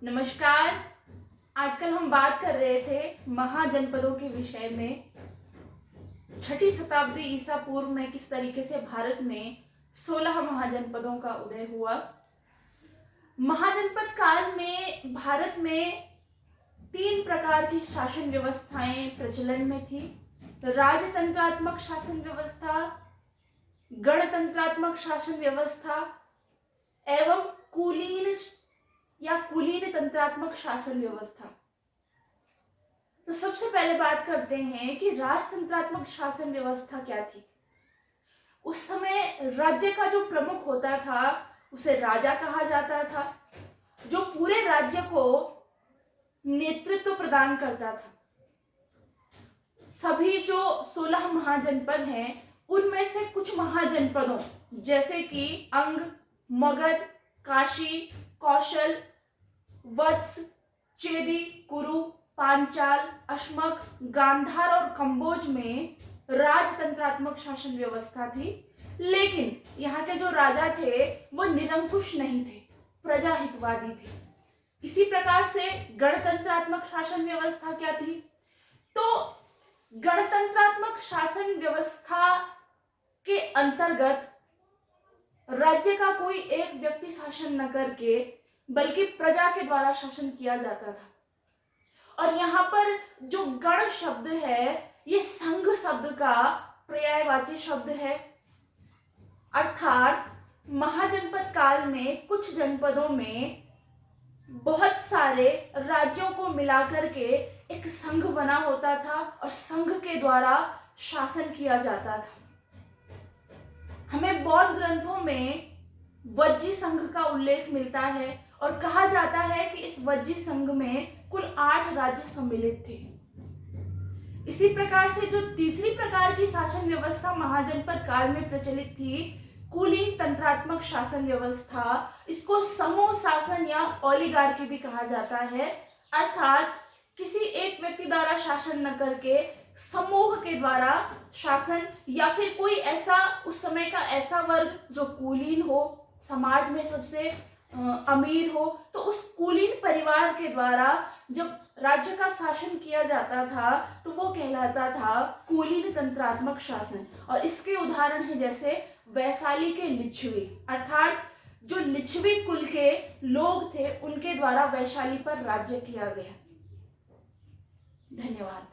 नमस्कार। आजकल हम बात कर रहे थे महाजनपदों के विषय में। छठी शताब्दी ईसा पूर्व में किस तरीके से भारत में 16 महाजनपदों का उदय हुआ। महाजनपद काल में भारत में 3 प्रकार की शासन व्यवस्थाएं प्रचलन में थी। राजतंत्रात्मक शासन व्यवस्था, गणतंत्रात्मक शासन व्यवस्था एवं कुलीन तंत्रात्मक शासन व्यवस्था। तो सबसे पहले बात करते हैं कि राजतंत्रात्मक शासन व्यवस्था क्या थी। उस समय राज्य का जो प्रमुख होता था उसे राजा कहा जाता था, जो पूरे राज्य को नेतृत्व प्रदान करता था। सभी जो 16 महाजनपद हैं उनमें से कुछ महाजनपदों जैसे कि अंग, मगध, काशी, कौशल, वत्स, चेदी, कुरु, पांचाल, अश्मक, गांधार और कंबोज में राजतंत्रात्मक शासन व्यवस्था थी। लेकिन यहाँ के जो राजा थे वो निरंकुश नहीं थे, प्रजाहितवादी थे। इसी प्रकार से गणतंत्रात्मक शासन व्यवस्था क्या थी? तो गणतंत्रात्मक शासन व्यवस्था के अंतर्गत राज्य का कोई एक व्यक्ति शासन न करके बल्कि प्रजा के द्वारा शासन किया जाता था। और यहाँ पर जो गण शब्द है ये संघ शब्द का पर्यायवाची शब्द है। अर्थात महाजनपद काल में कुछ जनपदों में बहुत सारे राज्यों को मिलाकर के एक संघ बना होता था और संघ के द्वारा शासन किया जाता था। हमें बौद्ध ग्रंथों में वज्जी संघ का उल्लेख मिलता है और कहा जाता है कि इस वज्जी संघ में कुल 8 राज्य सम्मिलित थे। इसी प्रकार से जो तीसरी प्रकार की शासन व्यवस्था महाजनपद काल में प्रचलित थी, कुलीन तंत्रात्मक शासन व्यवस्था, इसको समूह शासन या ओलिगार्की भी कहा जाता है। अर्थात किसी एक व्यक्ति द्वारा शासन न करके समूह के द्वारा शासन, या फिर कोई ऐसा उस समय का ऐसा वर्ग जो कुलीन हो, समाज में सबसे अमीर हो, तो उस कुलीन परिवार के द्वारा जब राज्य का शासन किया जाता था तो वो कहलाता था कुलीन तंत्रात्मक शासन। और इसके उदाहरण है जैसे वैशाली के लिच्छवी, अर्थात जो लिच्छवी कुल के लोग थे उनके द्वारा वैशाली पर राज्य किया गया। धन्यवाद।